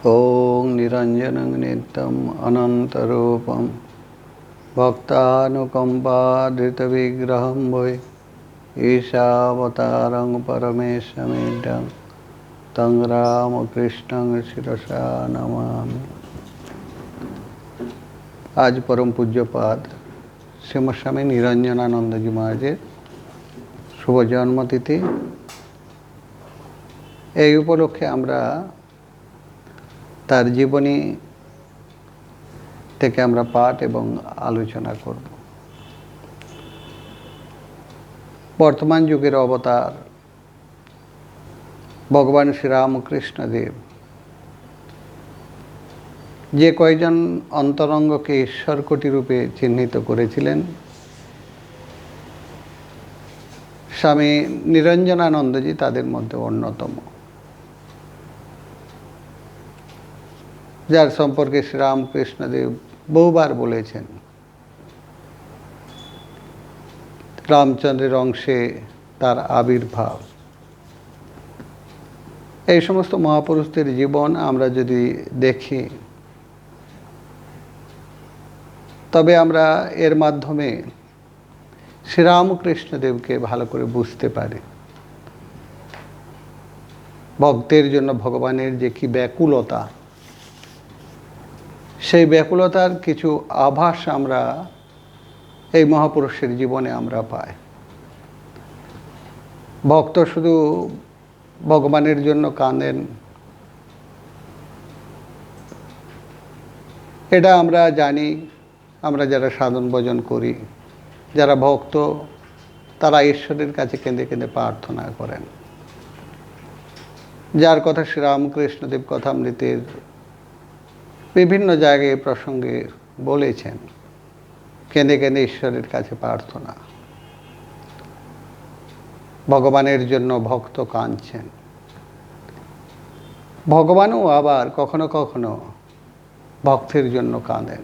ॐ निरञ्जनं नित्यम् अनन्तरूपं भक्तानुकम्पाधृतविग्रहं वै ईशावतारं परमेशमीड्यं तं रामकृष्णं शिरसा नमामि। आज परम पूज्यपाद श्रीमद स्वामी निरंजनानंद जी महाराजेर शुभ जन्मतिथि। এই উপলক্ষে আমরা তার জীবনী থেকে আমরা পাঠ এবং আলোচনা করব। বর্তমান যুগের অবতার ভগবান শ্রীরামকৃষ্ণ দেব যে কয়জন অন্তরঙ্গকে ঈশ্বরকোটি রূপে চিহ্নিত করেছিলেন, স্বামী নিরঞ্জনানন্দজি তাদের মধ্যে অন্যতম, যার সম্পর্কে শ্রীরামকৃষ্ণদেব বহুবার বলেছেন। রামচন্দ্রের অংশে তার আবির্ভাব, এই সমস্ত মহাপুরুষদের জীবন আমরা যদি দেখি, তবে আমরা এর মাধ্যমে শ্রীরামকৃষ্ণদেবকে ভালো করে বুঝতে পারি। ভক্তের জন্য ভগবানের যে কি ব্যাকুলতা, সেই ব্যাকুলতার কিছু আভাস আমরা এই মহাপুরুষের জীবনে আমরা পাই। ভক্ত শুধু ভগবানের জন্য কাঁদেন এটা আমরা জানি। আমরা যারা সাধন ভজন করি, যারা ভক্ত, তারা ঈশ্বরের কাছে কেঁদে কেঁদে প্রার্থনা করেন। যার কথা শ্রীরামকৃষ্ণদেব কথামৃতের বিভিন্ন জায়গায় প্রসঙ্গে বলেছেন, কেঁদে কেঁদে ঈশ্বরের কাছে প্রার্থনা। ভগবানের জন্য ভক্ত কাঁদছেন। ভগবানও আবার কখনো কখনো ভক্তের জন্য কাঁদেন।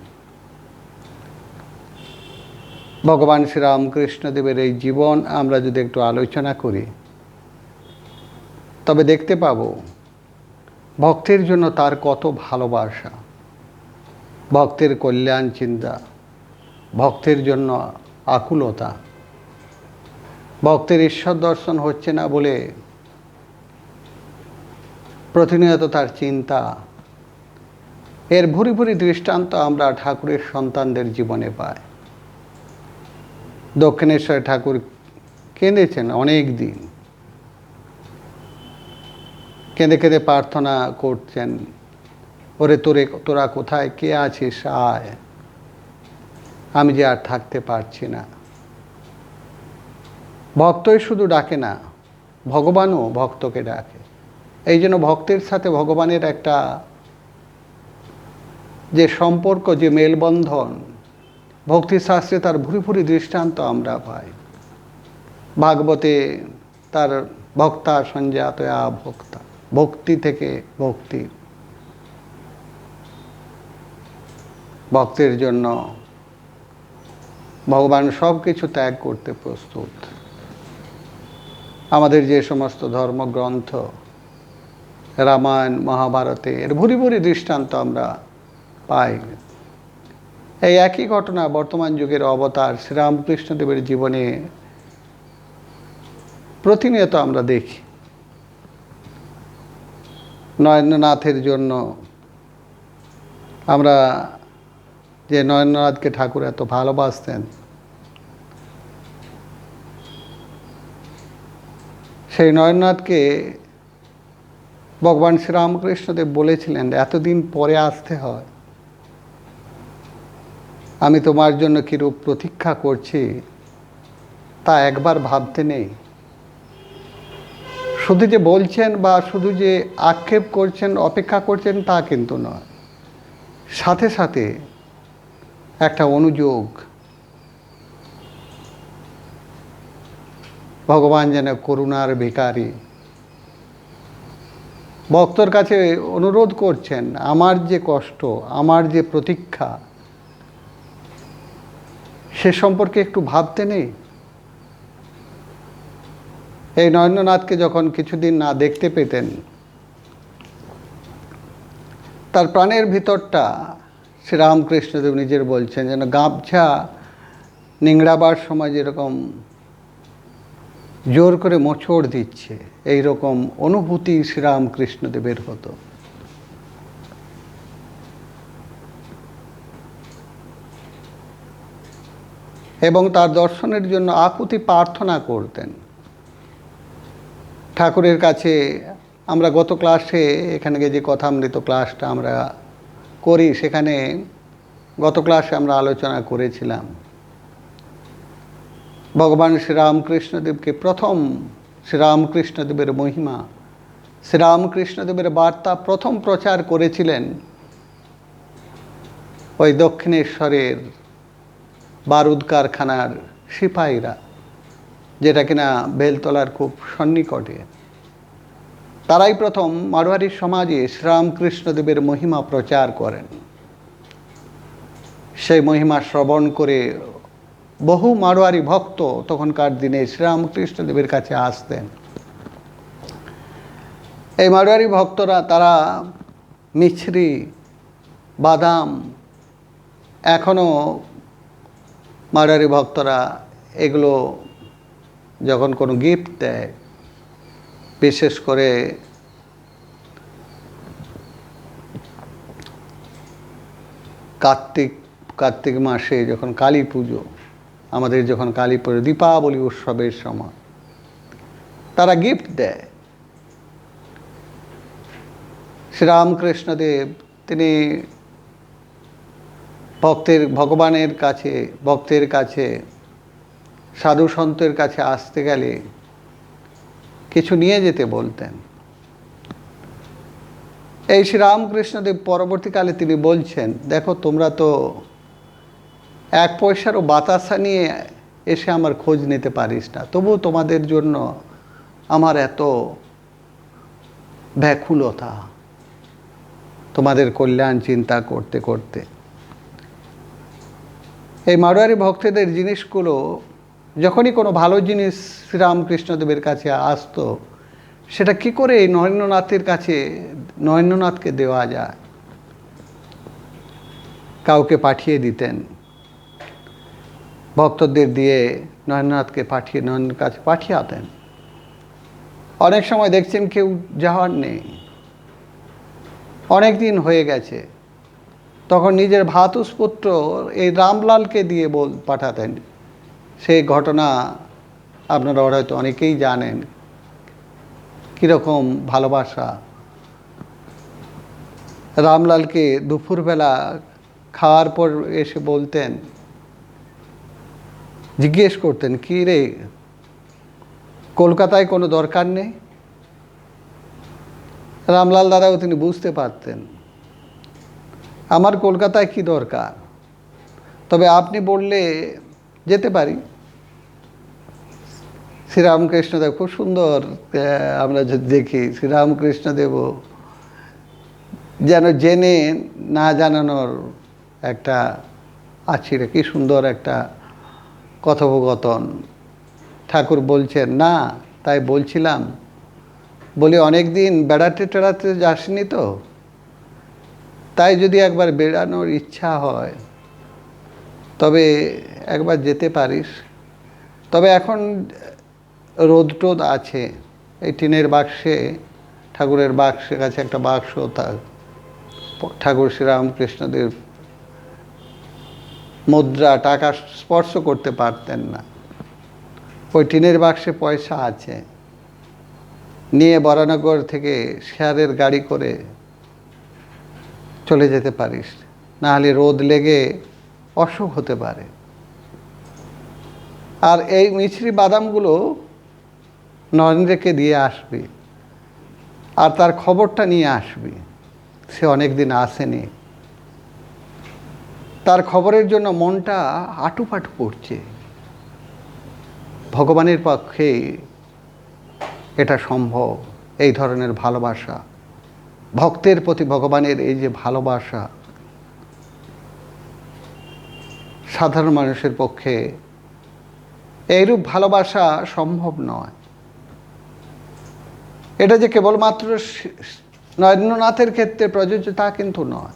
ভগবান শ্রীরামকৃষ্ণদেবের এই জীবন আমরা যদি একটু আলোচনা করি, তবে দেখতে পাব ভক্তের জন্য তার কত ভালোবাসা, ভক্তের কল্যাণ চিন্তা, ভক্তের জন্য আকুলতা। ভক্তের ঈশ্বর দর্শন হচ্ছে না বলে প্রতিনিয়ত তার চিন্তা, এর ভুরি ভুরি দৃষ্টান্ত আমরা ঠাকুরের সন্তানদের জীবনে পাই। দক্ষিণেশ্বর ঠাকুর কেঁদেছেন অনেক দিন, কেঁদে কেঁদে প্রার্থনা করছেন, ওরে তোরা কোথায়, কে আছিস, আয়, আমি যে আর থাকতে পারছি না। ভক্তই শুধু ডাকে না, ভগবানও ভক্তকে ডাকে। এই জন্য ভক্তের সাথে ভগবানের একটা যে সম্পর্ক, যে মেলবন্ধন, ভক্তিশাস্ত্রে তার ভুরি ভুরি দৃষ্টান্ত আমরা পাই। ভাগবতে তার ভক্তা সঞ্জাতয়া ভক্তা, ভক্তি থেকে ভক্তি। ভক্তের জন্য ভগবান সব কিছু ত্যাগ করতে প্রস্তুত। আমাদের যে সমস্ত ধর্মগ্রন্থ, রামায়ণ, মহাভারতে এর ভুরি ভুরি দৃষ্টান্ত আমরা পাই। এই একই ঘটনা বর্তমান যুগের অবতার শ্রীরামকৃষ্ণদেবের জীবনে প্রতিনিয়ত আমরা দেখি। নরেন্দ্রনাথের জন্য আমরা যে নরেন্দ্রনাথকে ঠাকুর এত ভালোবাসতেন, সেই নরেন্দ্রনাথকে ভগবান শ্রীরামকৃষ্ণদেব বলেছিলেন, এতদিন পরে আসতে হয়, আমি তোমার জন্য কিরূপ প্রতীক্ষা করছি তা একবার ভাবতে নেই। শুধু যে বলছেন বা শুধু যে আক্ষেপ করছেন, অপেক্ষা করছেন, তা কিন্তু নয়। সাথে সাথে একটা অনুযোগ, ভগবান যেন করুণার ভিখারি ভক্তর কাছে অনুরোধ করছেন, আমার যে কষ্ট, আমার যে প্রতীক্ষা, সে সম্পর্কে একটু ভাবতে নেই। এই নরেন্দ্রনাথকে যখন কিছুদিন না দেখতে পেতেন, তার প্রাণের ভিতরটা শ্রীরামকৃষ্ণদেব নিজের বলছেন যেন গামছা নিংড়াবার সময় যেরকম জোর করে মোচড় দিচ্ছে, এই রকম অনুভূতি শ্রীরামকৃষ্ণদেবের হতো। এবং তার দর্শনের জন্য আকুতি প্রার্থনা করতেন ঠাকুরের কাছে। আমরা গত ক্লাসে এখানে যে কথামৃত ক্লাসটা আমরা করি, সেখানে গত ক্লাসে আমরা আলোচনা করেছিলাম ভগবান শ্রীরামকৃষ্ণদেবকে প্রথম শ্রীরামকৃষ্ণদেবের মহিমা, শ্রীরামকৃষ্ণদেবের বার্তা প্রথম প্রচার করেছিলেন ওই দক্ষিণেশ্বরের বারুদ কারখানার সিপাহীরা, যেটা কিনা বেলতলার খুব সন্নিকটে। তারাই প্রথম মারোয়ারি সমাজে শ্রীরামকৃষ্ণদেবের মহিমা প্রচার করেন। সেই মহিমা শ্রবণ করে বহু মারোয়ারি ভক্ত তখনকার দিনে শ্রীরামকৃষ্ণদেবের কাছে আসতেন। এই মারোয়ারি ভক্তরা তারা মিছরি, বাদাম, এখনও মারোয়ারি ভক্তরা এগুলো যখন কোনো গিফট দেয়, বিশেষ করে কার্তিক মাসে যখন কালী পুজো, আমাদের যখন কালী পুজো, দীপাবলি উৎসবের সময় তারা গিফট দেয়। শ্রীরামকৃষ্ণদেব তিনি ভগবানের কাছে, ভক্তের কাছে, সাধু সন্তের কাছে আসতে গেলে কিছু নিয়ে যেতে বলতেন। এই শ্রীরামকৃষ্ণদেব পরবর্তীকালে তিনি বলছেন, দেখো তোমরা তো 1 পয়সারও বাতাসা নিয়ে এসে আমার খোঁজ নিতে পারিস না, তবুও তোমাদের জন্য আমার এত ব্যাকুলতা, তোমাদের কল্যাণ চিন্তা করতে করতে। এই মারোয়ারি ভক্তদের জিনিসগুলো যখনই কোনো ভালো জিনিস শ্রীরামকৃষ্ণদেবের কাছে আসতো, সেটা কি করে এই নরেন্দ্রনাথের কাছে, নরেন্দ্রনাথকে দেওয়া যায়, কাউকে পাঠিয়ে দিতেন, ভক্তদের দিয়ে নরেন্দ্রনাথকে পাঠিয়ে নরেন্দ্রের কাছে পাঠিয়াতেন। অনেক সময় দেখছেন কেউ যাওয়ার নেই, অনেক দিন হয়ে গেছে, তখন নিজের ভ্রাতুষ্পুত্র এই রামলালকে দিয়ে পাঠাতেন। সেই ঘটনা আপনারা হয়তো অনেকেই জানেন, কীরকম ভালোবাসা। রামলালকে দুপুরবেলা খাওয়ার পর এসে বলতেন, জিজ্ঞেস করতেন, কী রে, কলকাতায় কোনো দরকার নেই? রামলাল দাদাও তিনি বুঝতে পারতেন আমার কলকাতায় কি দরকার, তবে আপনি বললে যেতে পারি। শ্রীরামকৃষ্ণদেব খুব সুন্দর, আমরা যদি দেখি শ্রীরামকৃষ্ণদেবও যেন জেনে না জানানোর একটা আছে, কি সুন্দর একটা কথোপকথন। ঠাকুর বলছেন, না তাই বলছিলাম, বলি অনেক দিন বেড়াতে টেড়াতে যাসনি তো, তাই যদি একবার বেড়ানোর ইচ্ছা হয় তবে একবার যেতে পারিস। তবে এখন রোদ টোদ আছে, এই টিনের বাক্সে, ঠাকুরের বাক্সের কাছে একটা বাক্স, ঠাকুর শ্রীরামকৃষ্ণদেব মুদ্রা টাকা স্পর্শ করতে পারতেন না, ওই টিনের বাক্সে পয়সা আছে, নিয়ে বরানগর থেকে শেয়ারের গাড়ি করে চলে যেতে পারিস, নাহলে রোদ লেগে অসুখ হতে পারে। আর এই মিছরি বাদামগুলো নরেন্দ্রকে দিয়ে আসবি, আর তার খবরটা নিয়ে আসবি। সে অনেক দিন আসেনি, তার খবরের জন্য মনটা আটুপাটু করছে। ভগবানের পক্ষে এটা সম্ভব, এই ধরনের ভালোবাসা, ভক্তের প্রতি ভগবানের এই যে ভালোবাসা, সাধারণ মানুষের পক্ষে এইরূপ ভালোবাসা সম্ভব নয়। এটা যে কেবলমাত্র নরেন্দ্রনাথের ক্ষেত্রে প্রযোজ্য তা কিন্তু নয়।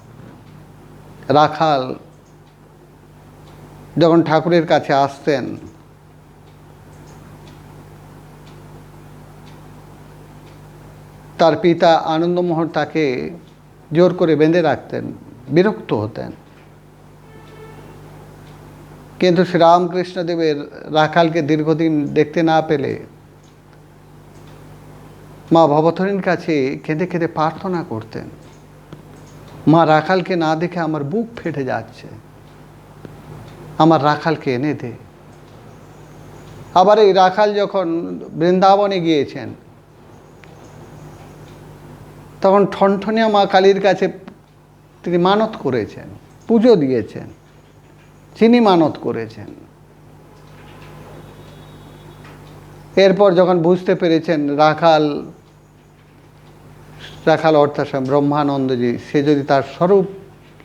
রাখাল যখন ঠাকুরের কাছে আসতেন, তার পিতা আনন্দমোহন তাকে জোর করে বেঁধে রাখতেন, বিরক্ত হতেন। কিন্তু শ্রীরামকৃষ্ণদেবের রাখালকে দীর্ঘদিন দেখতে না পেলে মা ভবতারিণীর কাছে কেঁদে কেঁদে প্রার্থনা করতেন, মা রাখালকে না দেখে আমার বুক ফেটে যাচ্ছে, আমার রাখালকে এনে দে। আবার এই রাখাল যখন বৃন্দাবনে গিয়েছেন, তখন ঠনঠনিয়া মা কালীর কাছে তিনি মানত করেছেন, পুজো দিয়েছেন, তিনি মানত করেছেন। এরপর যখন বুঝতে পেরেছেন রাখাল অর্থাৎ ব্রহ্মানন্দজি, সে যদি তার স্বরূপ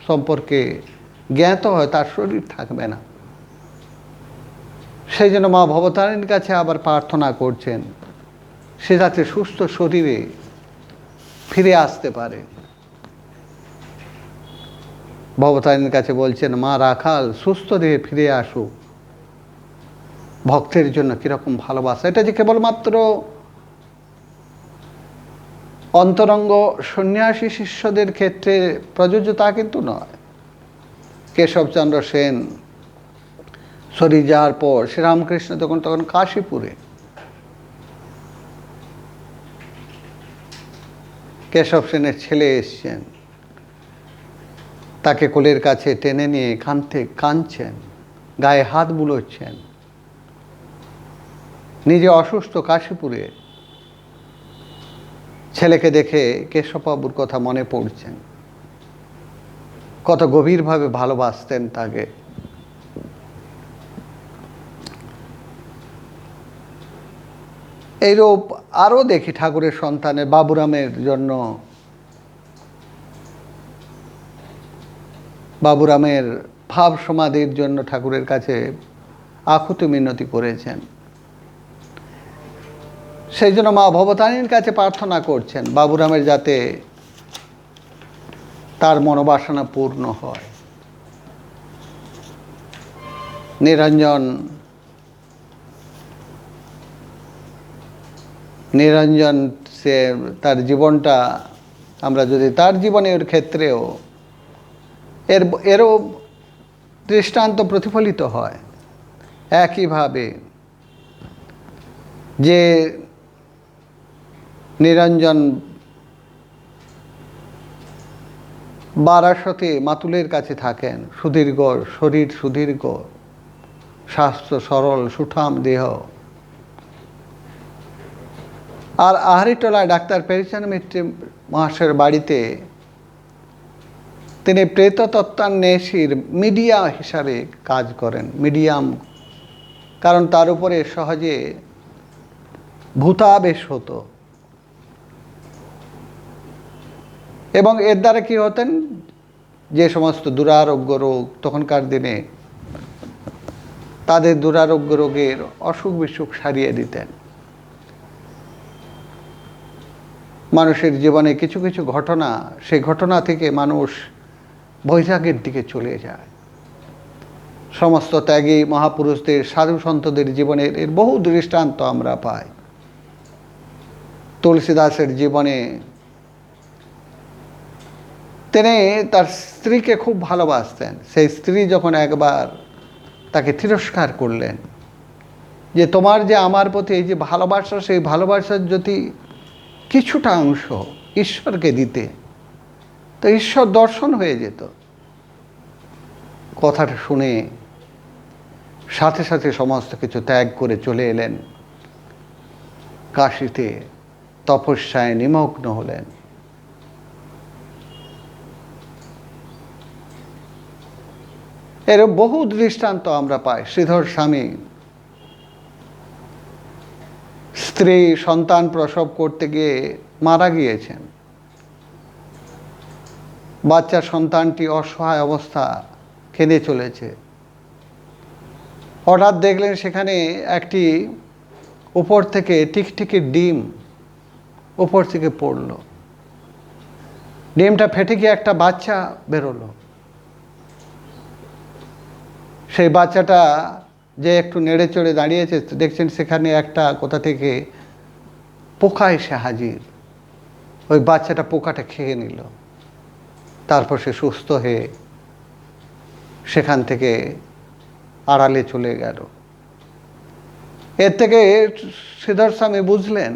সম্পর্কে জ্ঞাত হয়, তার শরীর থাকবে না। সেই জন্য মা ভবতারিণীর কাছে আবার প্রার্থনা করছেন, সে যাতে সুস্থ শরীরে ফিরে আসতে পারে। ভবতারিণীর কাছে বলছেন, মা রাখাল সুস্থ দেহে ফিরে আসুক। ভক্তের জন্য কীরকম ভালোবাসা! এটা যে কেবলমাত্র অন্তরঙ্গ সন্ন্যাসী শিষ্যদের ক্ষেত্রে প্রযোজ্য তা কিন্তু নয়। কেশবচন্দ্র সেন সরে যাওয়ার পর শ্রীরামকৃষ্ণ তখন কাশীপুরে, কেশব সেনের ছেলে এসছেন, তাকে কোলের কাছে টেনে নিয়ে কাঁদছেন, গায়ে হাত বুলোচ্ছেন। নিজে অসুস্থ কাশীপুরে, ছেলেকে দেখে কেশববাবুর কথা মনে পড়ছেন, কত গভীরভাবে ভালোবাসতেন তাকে। এইরূপ আরও দেখি ঠাকুরের সন্তানের বাবুরামের জন্য, বাবুরামের ভাব সমাধির জন্য ঠাকুরের কাছে আকুতি মিনতি করেছেন। সেই জন্য মা ভবতারিণীর কাছে প্রার্থনা করছেন, বাবুরামের যাতে তার মনোবাসনা পূর্ণ হয়। নিরঞ্জন সে তার জীবনটা আমরা যদি তার জীবনের ক্ষেত্রেও এরও দৃষ্টান্ত প্রতিফলিত হয়। একইভাবে যে নিরঞ্জন বারাসতে মাতুলের কাছে থাকেন, সুদীর্ঘ শরীর, সুদীর্ঘ স্বাস্থ্য, সরল সুঠাম দেহ, আর আহারিটোলায় ডাক্তার পেরিচাঁদ মিত্র মহাশয়ের বাড়িতে তিনি প্রেততত্ত্বান্বেষীর মিডিয়া হিসাবে কাজ করেন, মিডিয়াম। কারণ তার উপরে সহজে ভূতাবেশ হতো, এবং এর দ্বারা কি হতেন, যে সমস্ত দুরারোগ্য রোগ তখনকার দিনে, তাদের দুরারোগ্য রোগের অসুখ বিসুখ সারিয়ে দিতেন। মানুষের জীবনে কিছু কিছু ঘটনা, সেই ঘটনা থেকে মানুষ বৈরাগ্যের দিকে চলে যায়। সমস্ত ত্যাগী মহাপুরুষদের, সাধু সন্তদের জীবনের এর বহু দৃষ্টান্ত আমরা পাই। তুলসীদাসের জীবনে তিনি তার স্ত্রীকে খুব ভালোবাসতেন। সেই স্ত্রী যখন একবার তাকে তিরস্কার করলেন, যে তোমার যে আমার প্রতি এই যে ভালোবাসা, সেই ভালোবাসার যদি কিছুটা অংশ ঈশ্বরকে দিতে, তো ঈশ্বর দর্শন হয়ে যেত। কথাটা শুনে সাথে সাথে সমস্ত কিছু ত্যাগ করে চলে এলেন কাশীতে, তপস্যায় নিমগ্ন হলেন। এর বহু দৃষ্টান্ত আমরা পাই। শ্রীধর স্বামী স্ত্রী সন্তান প্রসব করতে গিয়ে মারা গিয়েছেন। বাচ্চা সন্তানটি অসহায় অবস্থা, কেঁদে চলেছে। হঠাৎ দেখলেন সেখানে একটি উপর থেকে টিকটিকির ডিম উপর থেকে পড়ল। ডিমটা ফেটে গিয়ে একটা বাচ্চা বেরোলো। সেই বাচ্চাটা যে একটু নেড়ে চড়ে দাঁড়িয়েছে, দেখছেন সেখানে একটা কোথা থেকে পোকা এসে হাজির। ওই বাচ্চাটা পোকাটা খেয়ে নিল। তারপর সে সুস্থ হয়ে সেখান থেকে আড়ালে চলে গেল। এর থেকে শ্রীধর স্বামী বুঝলেন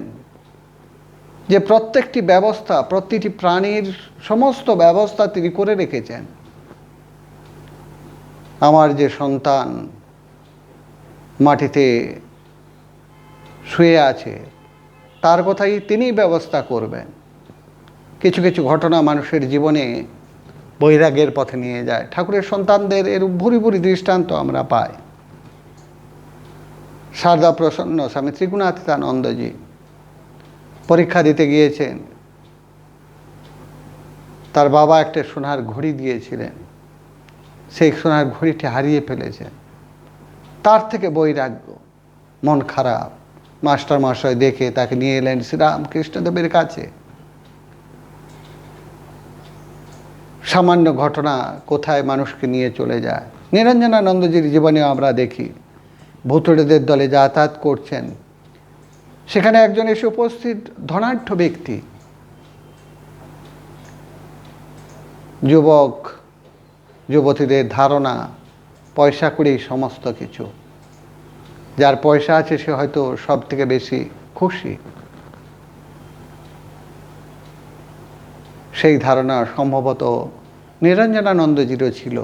যে প্রত্যেকটি ব্যবস্থা, প্রতিটি প্রাণীর সমস্ত ব্যবস্থা তিনি করে রেখেছেন। আমার যে সন্তান মাটিতে শুয়ে আছে তার কথাই তিনিই ব্যবস্থা করবেন। কিছু কিছু ঘটনা মানুষের জীবনে বৈরাগ্যের পথে নিয়ে যায়। ঠাকুরের সন্তানদের এর ভুরি ভুরি দৃষ্টান্ত আমরা পাই। শারদা প্রসন্ন স্বামী ত্রিগুণাতীতানন্দজি পরীক্ষা দিতে গিয়েছেন। তার বাবা একটা সোনার ঘড়ি দিয়েছিলেন, সেই সোনার ঘড়িটি হারিয়ে ফেলেছেন। তার থেকে বৈরাগ্য, মন খারাপ। মাস্টার মশাই দেখে তাকে নিয়ে এলেন শ্রীরামকৃষ্ণদেবের কাছে। সামান্য ঘটনা কোথায় মানুষকে নিয়ে চলে যায়। নিরঞ্জনানন্দজির জীবনেও আমরা দেখি, ভুতুড়েদের দলে যাতায়াত করছেন, সেখানে একজন এসে উপস্থিত ধনাঢ্য ব্যক্তি। যুবক যুবতীদের ধারণা পয়সা করেই সমস্ত কিছু। যার পয়সা আছে সে হয়তো সব থেকে বেশি খুশি। সেই ধারণা সম্ভবত নিরঞ্জনানন্দজিরও ছিল।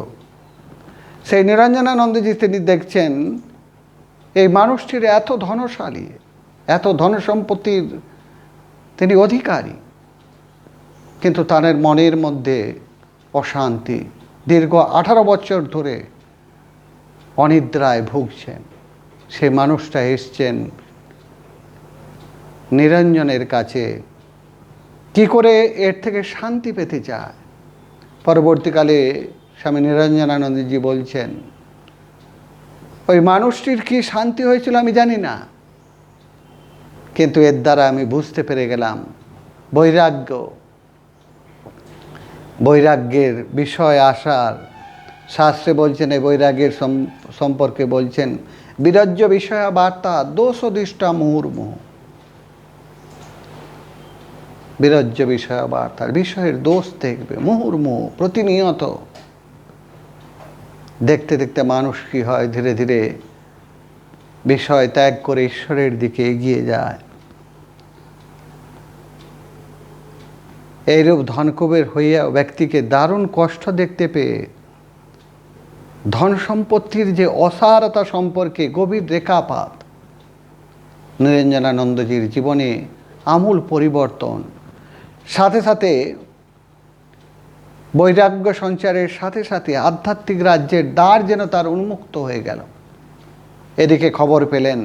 সেই নিরঞ্জনানন্দজি তিনি দেখছেন এই মানুষটির এত ধনশালী, এত ধনসম্পত্তির তিনি অধিকারী, কিন্তু তার মনের মধ্যে অশান্তি। দীর্ঘ 18 বছর ধরে অনিদ্রায় ভুগছেন। সে মানুষটা এসছেন নিরঞ্জনের কাছে কি করে এর থেকে শান্তি পেতে চায়। পরবর্তীকালে স্বামী নিরঞ্জনানন্দজি বলছেন, ওই মানুষটির কি শান্তি হয়েছিল আমি জানি না, কিন্তু এর দ্বারা আমি বুঝতে পেরে গেলাম বৈরাগ্য, বৈরাগ্যের বিষয় আসার। শাস্ত্রে বলছেন এই বৈরাগ্যের সম্পর্কে বলছেন, বিরজ্য বিষয়া বার্তা দোষ দৃষ্টা মুহুর্মুহ। বিরজ্য বিষয় বার্তার বিষয়ের দোষ দেখবে মুহুর্মুহ, প্রতিনিয়ত। দেখতে দেখতে মানুষ কি হয়, ধীরে ধীরে বিষয় ত্যাগ করে ঈশ্বরের দিকে এগিয়ে যায়। এইরূপ ধনকুবের হইয়া ব্যক্তিকে দারুণ কষ্ট দেখতে পেয়ে ধন সম্পত্তির যে অসারতা সম্পর্কে গভীর রেখাপাত। নিরঞ্জনানন্দজির জীবনে আমূল পরিবর্তন, সাথে সাথে বৈরাগ্য সঞ্চারের সাথে সাথে আধ্যাত্মিক রাজ্যের দ্বার যেন তার উন্মুক্ত হয়ে গেল। এদিকে খবর পেলেন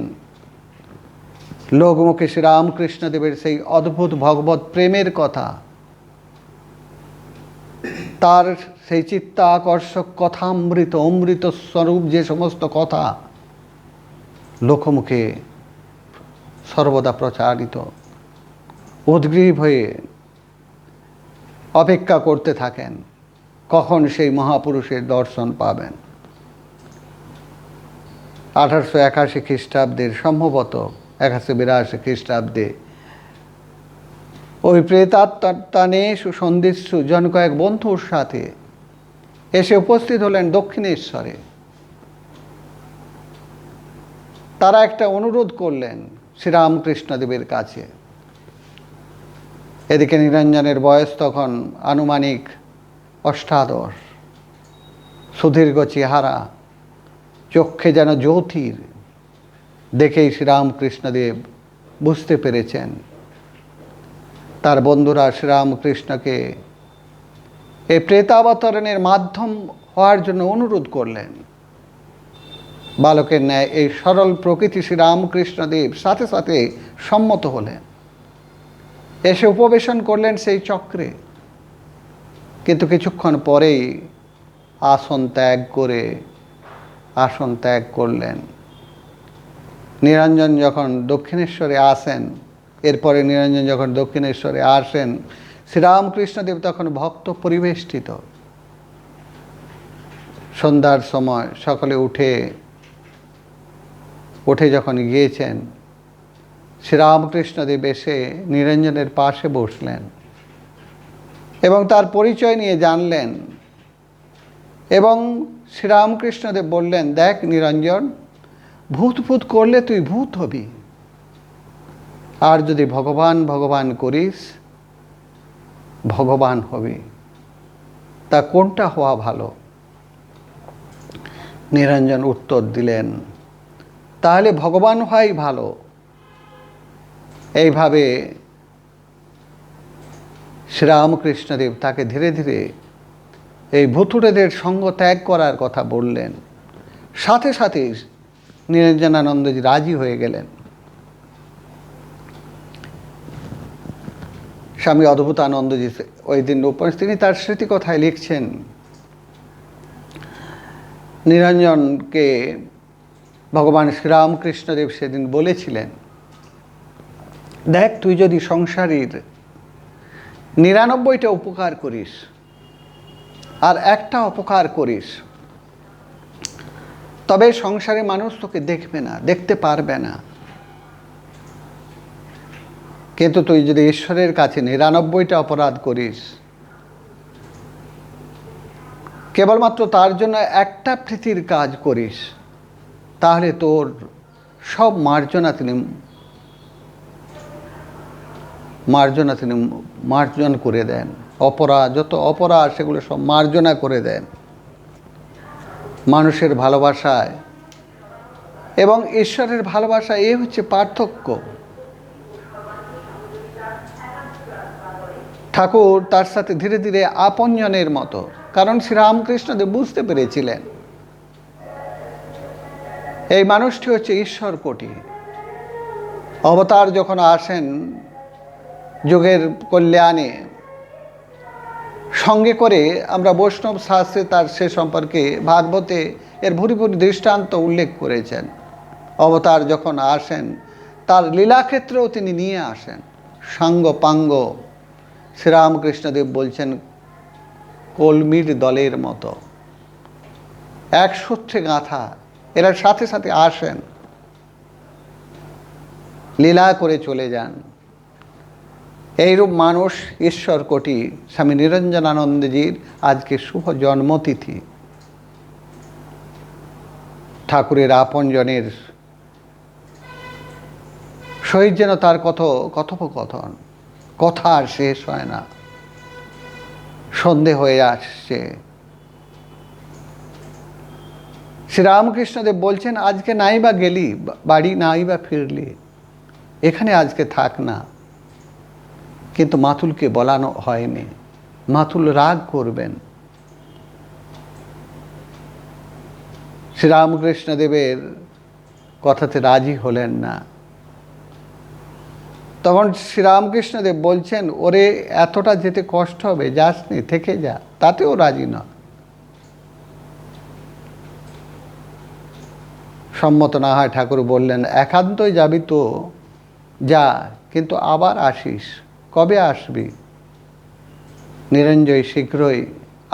লোকমুখে শ্রীরামকৃষ্ণদেবের সেই অদ্ভুত ভগবত প্রেমের কথা, তার সেই চিত্তাকর্ষক কথামৃত, অমৃত স্বরূপ যে সমস্ত কথা লোকমুখে সর্বদা প্রচারিত। উদ্গ্রীব হয়ে অপেক্ষা করতে থাকেন কখন সেই মহাপুরুষের দর্শন পাবেন। 1881 খ্রিস্টাব্দের সম্ভবত 1882 খ্রিস্টাব্দে ওই প্রেতাত্মানেষু সন্ধিৎসু জন কয়েক বন্ধুর সাথে এসে উপস্থিত হলেন দক্ষিণেশ্বরে। তারা একটা অনুরোধ করলেন শ্রীরামকৃষ্ণদেবের কাছে। এদিকে নিরঞ্জনের বয়স তখন আনুমানিক 28, সুদীর্ঘ চেহারা, চক্ষে যেন জ্যোতির। দেখেই শ্রীরামকৃষ্ণদেব বুঝতে পেরেছেন। তার বন্ধুরা শ্রীরামকৃষ্ণকে এই প্রেতাবতরণের মাধ্যম হওয়ার জন্য অনুরোধ করলেন। বালকের ন্যায় এই সরল প্রকৃতি শ্রীরামকৃষ্ণদেব সাথে সাথে সম্মত হলেন, এসে উপবেশন করলেন সেই চক্রে। কিন্তু কিছুক্ষণ পরেই আসন ত্যাগ করলেন। নিরঞ্জন যখন দক্ষিণেশ্বরে আসেন, শ্রীরামকৃষ্ণদেব তখন ভক্ত পরিবেষ্টিত। সন্ধ্যার সময় সকলে উঠে যখন গিয়েছেন, শ্রীরামকৃষ্ণদেব এসে নিরঞ্জনের পাশে বসলেন এবং তার পরিচয় নিয়ে জানলেন। এবং শ্রীরামকৃষ্ণদেব বললেন, দেখ নিরঞ্জন, ভূত করলে তুই ভূত হবি, আর যদি ভগবান ভগবান করিস ভগবান হবি। তা কোনটা হওয়া ভালো? নিরঞ্জন উত্তর দিলেন, তাহলে ভগবান হওয়াই ভালো। এইভাবে শ্রীরামকৃষ্ণদেব তাকে ধীরে ধীরে এই ভুতুড়েদের সঙ্গ ত্যাগ করার কথা বললেন। সাথে সাথে নিরঞ্জনানন্দজি রাজি হয়ে গেলেন। স্বামী অদ্ভুতানন্দজি ওই দিন উপস্থিত, তিনি তার স্মৃতিকথায় লিখছেন, নিরঞ্জনকে ভগবান শ্রীরামকৃষ্ণদেব সেদিন বলেছিলেন, দেখ, তুই যদি সংসারীর ৯৯টা উপকার করিস আর একটা অপকার করিস, তবে সংসারে মানুষ তোকে দেখবে না, দেখতে পারবে না। কিন্তু তুই যদি ঈশ্বরের কাছে ৯৯টা অপরাধ করিস, কেবলমাত্র তার জন্য একটা প্রীতির কাজ করিস, তাহলে তোর সব মার্জনা তিনি মার্জন করে দেন। যত অপরাধ সেগুলো সব মার্জনা করে দেন। মানুষের ভালোবাসায় এবং ঈশ্বরের ভালোবাসা, এই হচ্ছে পার্থক্য। ঠাকুর তার সাথে ধীরে ধীরে আপনজনের মতো, কারণ শ্রীরামকৃষ্ণদেব বুঝতে পেরেছিলেন এই মানুষটি হচ্ছে ঈশ্বর কোটি। অবতার যখন আসেন যুগের কল্যাণে, সঙ্গে করে আমরা বৈষ্ণব শাস্ত্রে তার সে সম্পর্কে ভাগবতে এর ভুরি ভুরি দৃষ্টান্ত উল্লেখ করেছেন। অবতার যখন আসেন, তার লীলাক্ষেত্রেও তিনি নিয়ে আসেন সাঙ্গ পাঙ্গ। শ্রীরামকৃষ্ণদেব বলছেন, কলমির দলের মতো এক সূত্রে গাঁথা, এরা সাথে সাথে আসেন, লীলা করে চলে যান। এইরূপ মানুষ ঈশ্বর কোটি। স্বামী নিরঞ্জনানন্দজির আজকে শুভ জন্মতিথি। ঠাকুরের আপনজনের সহিত যেন তার কথোপকথন, কথা আর শেষ হয় না। সন্ধে হয়ে আসছে। শ্রীরামকৃষ্ণদেব বলছেন, আজকে নাই বা গেলি বাড়ি, নাই বা ফিরলি, এখানে আজকে থাক না। কিন্তু মাতুলকে বলানো হয়নি, মাতুল রাগ করবেন। শ্রীরামকৃষ্ণদেবের কথাতে রাজি হলেন না। তখন শ্রীরামকৃষ্ণদেব বলছেন, ওরে এতটা যেতে কষ্ট হবে, যাসনি, থেকে যা। তাতেও রাজি না। সম্মত না হয় ঠাকুর বললেন, একান্তই যাবি তো যা, কিন্তু আবার আসিস। কবে আসবি? নিরঞ্জয় শীঘ্রই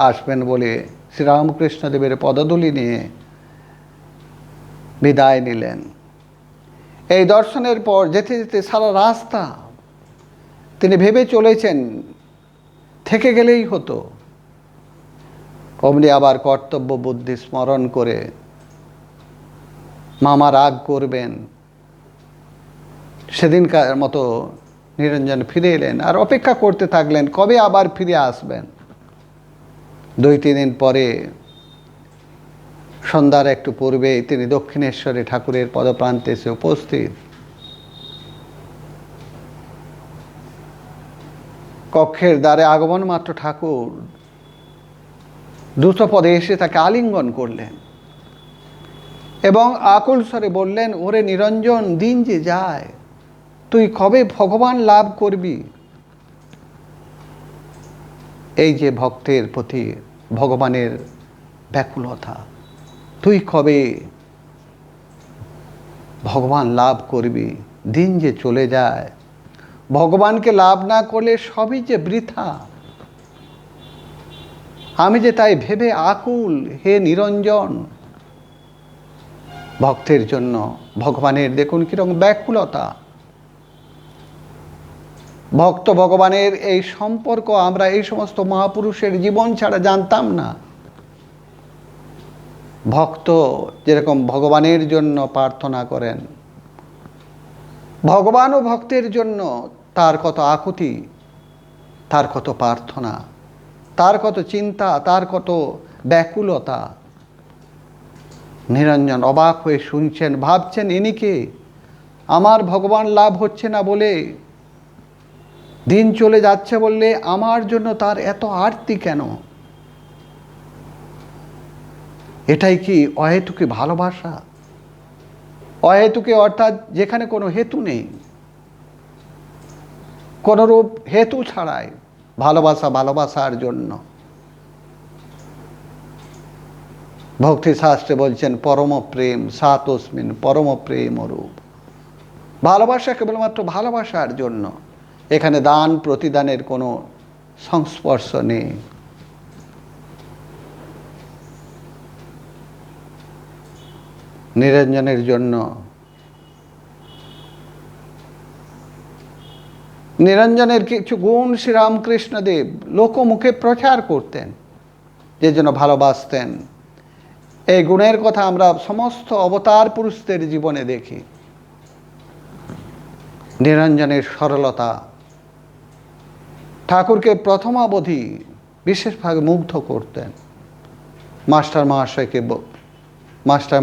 আসবেন বলে শ্রীরামকৃষ্ণদেবের পদধূলি নিয়ে বিদায় নিলেন। এই দর্শনের পর যেতে যেতে সারা রাস্তা তিনি ভেবে চলেছেন, থেকে গেলেই হতো। অমনি আবার কর্তব্য বুদ্ধি স্মরণ করে মামা রাগ করবেন। সেদিনকার মতো নিরঞ্জন ফিরে এলেন আর অপেক্ষা করতে থাকলেন কবে আবার ফিরে আসবেন। 2-3 দিন পরে সন্ধ্যার একটু পূর্বে তিনি দক্ষিণেশ্বরে ঠাকুরের পদপ্রান্তে এসে উপস্থিত। কক্ষের দ্বারে আগমন মাত্র ঠাকুর দ্রুত পদে এসে তাকে আলিঙ্গন করলেন এবং আকুল স্বরে বললেন, ওরে নিরঞ্জন, দিন যে যায়, তুই কবে ভগবান লাভ করবি? এই যে ভক্তের প্রতি ভগবানের ব্যাকুলতা, তুই কবে ভগবান লাভ করবি? দিন যে চলে যায়, ভগবানকে লাভ না করলে সবই যে বৃথা। আমি যে তাই ভেবে আকুল, হে নিরঞ্জন। ভক্তের জন্য ভগবানের দেখুন কিরকম ব্যাকুলতা। ভক্ত ভগবানের এই সম্পর্ক আমরা এই সমস্ত মহাপুরুষের জীবন ছাড়া জানতাম না। ভক্ত যেরকম ভগবানের জন্য প্রার্থনা করেন, ভগবানও ভক্তের জন্য তার কত আকুতি, তার কত প্রার্থনা, তার কত চিন্তা, তার কত ব্যাকুলতা। নিরঞ্জন অবাক হয়ে শুনছেন, ভাবছেন ইনি কে? আমার ভগবান লাভ হচ্ছে না বলে, দিন চলে যাচ্ছে বললে আমার জন্য তার এত আরতি কেন? এটাই কি অহেতুকি ভালোবাসা? অহেতুকি অর্থাৎ যেখানে কোনো হেতু নেই, কোনরূপ হেতু ছাড়াই ভালোবাসা ভালোবাসার জন্য। ভক্তি শাস্ত্রে বলছেন পরম প্রেম সা তস্মিন পরম প্রেম রূপ। ভালোবাসা কেবলমাত্র ভালোবাসার জন্য, এখানে দান প্রতিদানের কোনো সংস্পর্শ নেই। নিরঞ্জনের জন্য, নিরঞ্জনের কিছু গুণ শ্রীরামকৃষ্ণদেব লোকমুখে প্রচার করতেন, যে জন্য ভালোবাসতেন। এই গুণের কথা আমরা সমস্ত অবতার পুরুষদের জীবনে দেখি। নিরঞ্জনের সরলতা ঠাকুরকে প্রথমাবধি বিশেষভাবে মুগ্ধ করতেন। মাস্টার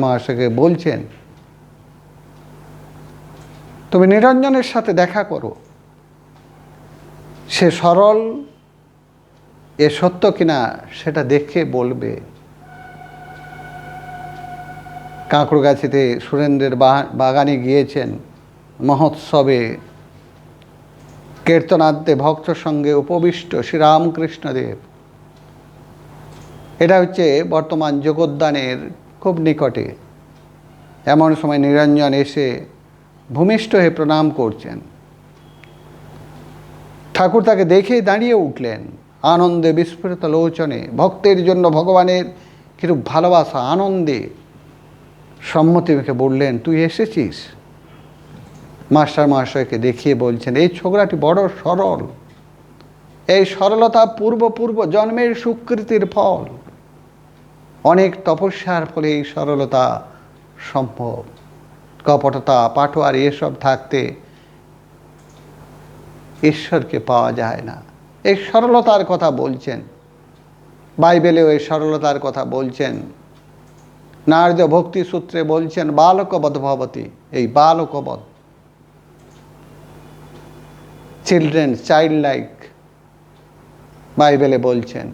মহাশয়কে বলছেন, তুমি নিরঞ্জনের সাথে দেখা করো, সে সরল, এ সত্য কিনা সেটা দেখে বলবে। কাঁকড়গাছিতে সুরেন্দ্রের বাগানে গিয়েছেন মহোৎসবে, কীর্তনাদ্যে ভক্ত সঙ্গে উপবিষ্ট শ্রীরামকৃষ্ণদেব। এটা হচ্ছে বর্তমান যোগোদ্যানের খুব নিকটে। এমন সময় নিরঞ্জন এসে ভূমিষ্ঠ হয়ে প্রণাম করছেন। ঠাকুর তাকে দেখেই দাঁড়িয়ে উঠলেন, আনন্দে বিস্ফোরিত লোচনে। ভক্তের জন্য ভগবানের কিরূপ ভালোবাসা, আনন্দে সম্মতি মুখে বললেন, তুই এসেছিস? মাস্টার মহাশয়কে দেখিয়ে বলছেন, এই ছোকরাটি বড় সরল, এই সরলতা পূর্ব জন্মের সুকৃতির ফল। অনেক তপস্যার ফলে এই সরলতা সম্ভব। কপটতা, পাটোয়ারি এসব থাকতে ঈশ্বরকে পাওয়া যায় না। এই সরলতার কথা বলছেন, বাইবেলেও এই সরলতার কথা বলছেন। নারদ ভক্তি সূত্রে বলছেন বালকবধ ভবতি, এই বালকবধ, চাইল্ড লাইক, বাইবেলে বলছেন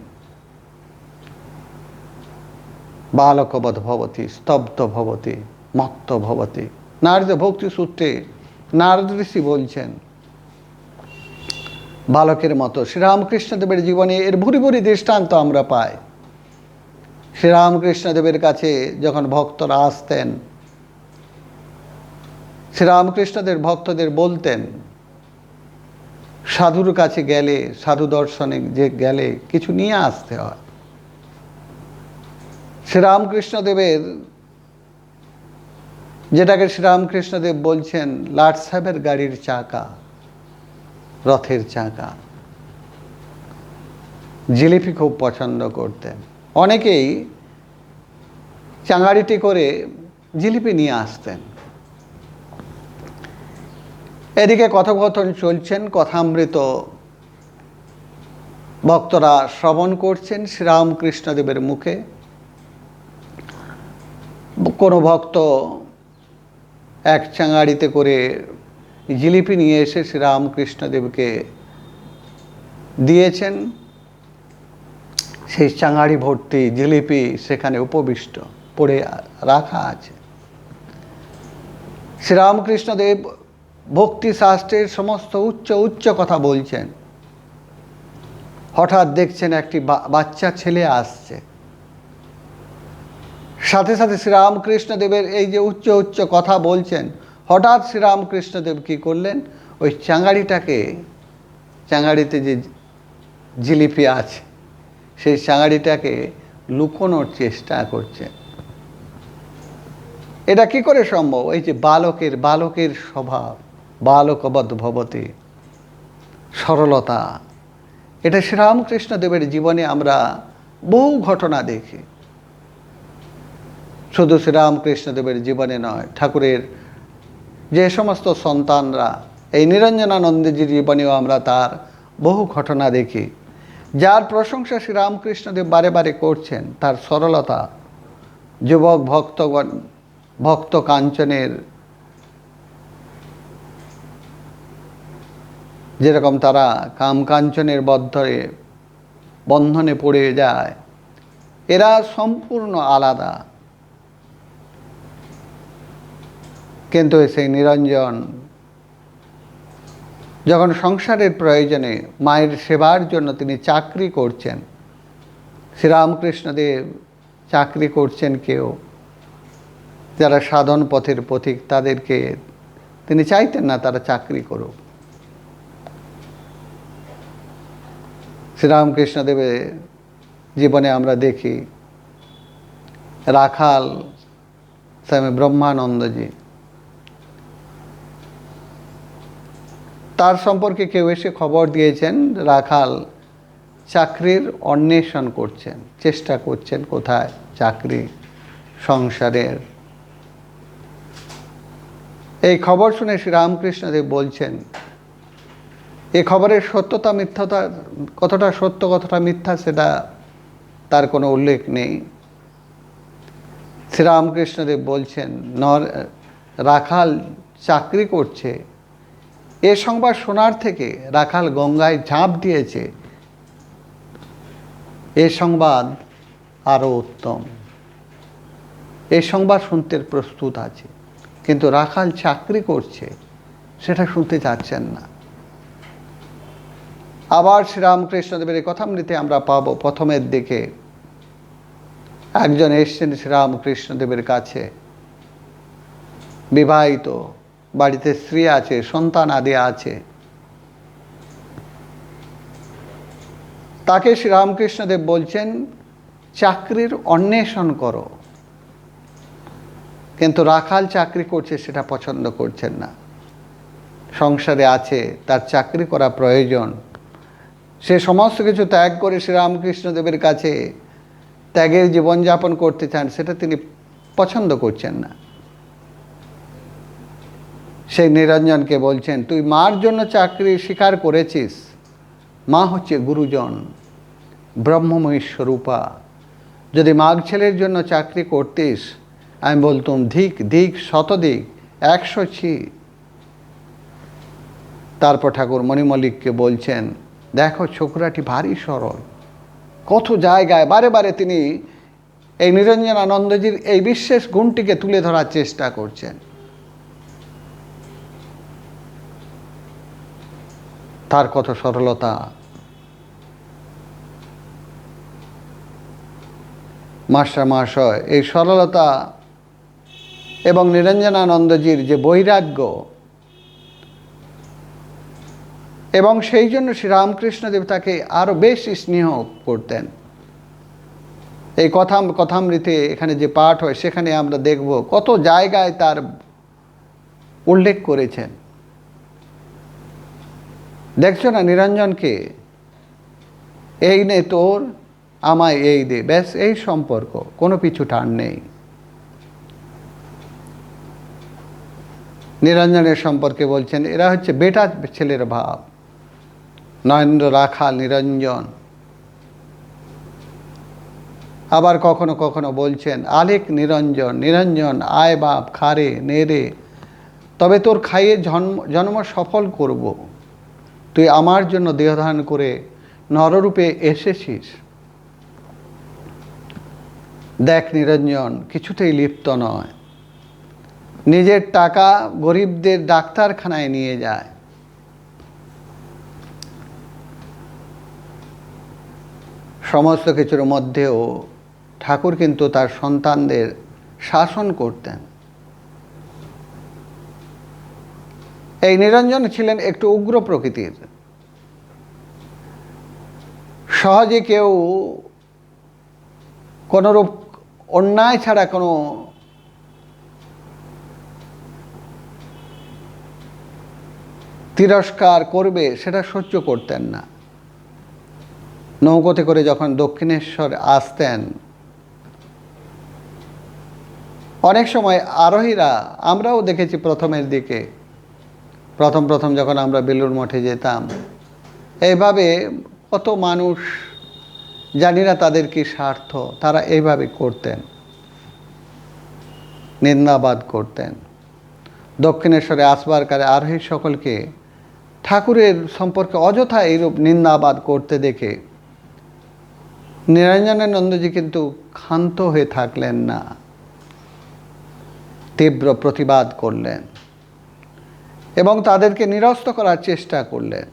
বালকবধ ভবতি, স্তব্ধ ভবতি, মত্ত ভবতি। নারদ ভক্তি সূত্রে নারদ ঋষি বলছেন বালকের মতো। শ্রীরামকৃষ্ণদেবের জীবনে এর ভুরি দৃষ্টান্ত আমরা পাই। শ্রীরামকৃষ্ণদেবের কাছে যখন ভক্তরা আসতেন, শ্রীরামকৃষ্ণদেব ভক্তদের বলতেন, সাধুর কাছে গেলে, সাধু দর্শনে যে গেলে কিছু নিয়ে আসতে হয়। শ্রীরামকৃষ্ণদেবের, যেটাকে শ্রীরামকৃষ্ণদেব বলছেন লাট সাহেবের গাড়ির চাকা, রথের চাকা, জিলিপি খুব পছন্দ করতেন। অনেকেই চাঙাড়িটি করে জিলিপি নিয়ে আসতেন। এদিকে কথোপকথন চলছেন, কথামৃত ভক্তরা শ্রবণ করছেন শ্রীরামকৃষ্ণদেবের মুখে। কোনো ভক্ত এক চাঙাড়িতে করে জিলিপি নিয়ে এসে শ্রীরামকৃষ্ণদেবকে দিয়েছেন। সেই চাঙাড়ি ভর্তি জিলিপি সেখানে উপবিষ্ট পড়ে রাখা আছে। শ্রীরামকৃষ্ণদেব ভক্তি শাস্ত্রের সমস্ত উচ্চ কথা বলছেন। হঠাৎ দেখছেন একটি বাচ্চা ছেলে আসছে। সাথে সাথে শ্রীরামকৃষ্ণদেবের এই যে উচ্চ কথা বলছেন, হঠাৎ শ্রীরামকৃষ্ণদেব কি করলেন, ওই চাঙাড়িতে যে জিলিপি আছে সেই চাঙাড়িটাকে লুকোনোর চেষ্টা করছে। এটা কি করে সম্ভব? এই যে বালকের স্বভাব, বালকবৎ ভবতে, সরলতা, এটা শ্রীরামকৃষ্ণদেবের জীবনে আমরা বহু ঘটনা দেখি। শুধু শ্রীরামকৃষ্ণদেবের জীবনে নয়, ঠাকুরের যে সমস্ত সন্তানরা, এই নিরঞ্জনানন্দজির জীবনেও আমরা তার বহু ঘটনা দেখি, যার প্রশংসা শ্রীরামকৃষ্ণদেব বারে বারে করছেন। তার সরলতা, যুবক ভক্তগণ, ভক্ত কাঞ্চনের যেরকম তারা কাম কাঞ্চনের বন্ধনে পড়ে যায়, এরা সম্পূর্ণ আলাদা। কিন্তু সেই নিরঞ্জন যখন সংসারের প্রয়োজনে মায়ের সেবার জন্য তিনি চাকরি করছেন, শ্রীরামকৃষ্ণদেব চাকরি করছেন কেউ যারা সাধন পথের পথিক, তাদেরকে তিনি চাইতেন না তারা চাকরি করুক। শ্রীরামকৃষ্ণদেবের জীবনে আমরা দেখি রাখাল স্বামী ব্রহ্মানন্দজি, তার সম্পর্কে কেউ এসে খবর দিয়েছেন রাখাল চাকরির অন্বেষণ করছেন, চেষ্টা করছেন কোথায় চাকরি সংসারের। এই খবর শুনে শ্রীরামকৃষ্ণদেব বলছেন, এই খবরের সত্যতা মিথ্যাতা, কতটা সত্য কতটা মিথ্যা সেটা তার কোনো উল্লেখ নেই। শ্রীরামকৃষ্ণদেব বলছেন রাখাল চাকরি করছে, এ সংবাদ শোনার থেকে রাখাল গঙ্গায় ঝাঁপ দিয়েছে, এ সংবাদ আরও উত্তম। এই সংবাদ শুনতে প্রস্তুত আছে, কিন্তু রাখাল চাকরি করছে সেটা শুনতে চাচ্ছেন না। আবার শ্রীরামকৃষ্ণদেবের এই কথামৃতে আমরা পাব, প্রথমের দিকে একজন এসছেন শ্রীরামকৃষ্ণদেবের কাছে, বিবাহিত, বাড়িতে স্ত্রী আছে, সন্তান আদি আছে। তাকে শ্রীরামকৃষ্ণদেব বলছেন চাকরির অন্বেষণ করো, কিন্তু রাখাল চাকরি করছে সেটা পছন্দ করছেন না। সংসারে আছে, তার চাকরি করা প্রয়োজন, সে সমস্ত কিছু ত্যাগ করে শ্রীরামকৃষ্ণদেবের কাছে ত্যাগের জীবনযাপন করতে চান, সেটা তিনি পছন্দ করছেন না। সেই নিরঞ্জনকে বলছেন, তুই মার জন্য চাকরি স্বীকার করেছিস, মা হচ্ছে গুরুজন, ব্রহ্মময়ী স্বরূপা। যদি মাঘ ছেলের জন্য চাকরি করতিস, আমি বলতুম ধিক ধিক শতধিক 100 ছি। তারপর ঠাকুর মণিমল্লিককে বলছেন, দেখো ছোকরাটি ভারী সরল। কত জায়গায় বারে বারে তিনি এই নিরঞ্জনানন্দজির এই বিশেষ গুণটিকে তুলে ধরার চেষ্টা করছেন। তার কত সরলতা। মাস্টার মহাশয় এই সরলতা এবং নিরঞ্জনানন্দজির যে বৈরাগ্য, এবং সেই জন্য শ্রীরামকৃষ্ণদেব তাকে আরও বেশি স্নেহ করতেন। এই কথামৃতে এখানে যে পাঠ হয় সেখানে আমরা দেখব কত জায়গায় তার উল্লেখ করেছেন। দেখছো না নিরঞ্জনকে, এই নে তোর, আমায় এই দে, ব্যাস এই সম্পর্ক, কোনো পিছু টান নেই। নিরঞ্জনের সম্পর্কে বলছেন এরা হচ্ছে বেটা ছেলের ভাব, নরেন্দ্র, রাখাল, নিরঞ্জন। আবার কখনো কখনো বলছেন আলেক নিরঞ্জন, নিরঞ্জন আয় বাপ খারে নেরে, তবে তোর খাইয়ে জন্ম সফল করব। তুই আমার জন্য দেহধারণ করে নররূপে এসেছিস। দেখ নিরঞ্জন কিছুতেই লিপ্ত নয়, নিজের টাকা গরিবদের ডাক্তারখানায় নিয়ে যায়। সমস্ত কিছুর মধ্যেও ঠাকুর কিন্তু তার সন্তানদের শাসন করতেন। এই নিরঞ্জন ছিলেন একটু উগ্র প্রকৃতির। সহজে কেউ কোনরূপ অন্যায় ছাড়া কোনো তিরস্কার করবে সেটা সহ্য করতেন না। নৌকোতে করে যখন দক্ষিণেশ্বর আসতেন, অনেক সময় আরোহীরা, আমরাও দেখেছি প্রথমের দিকে, প্রথম যখন আমরা বেলুড় মঠে যেতাম, এইভাবে কত মানুষ, জানি না তাদের কি স্বার্থ, তারা এইভাবে করতেন, নিন্দাবাদ করতেন। দক্ষিণেশ্বরে আসবার কালে আরোহী সকলকে ঠাকুরের সম্পর্কে অযথা এইরূপ নিন্দাবাদ করতে দেখে নিরঞ্জনানন্দজি কিন্তু ক্ষান্ত হয়ে থাকলেন না, তীব্র প্রতিবাদ করলেন এবং তাদেরকে নিরস্ত করার চেষ্টা করলেন।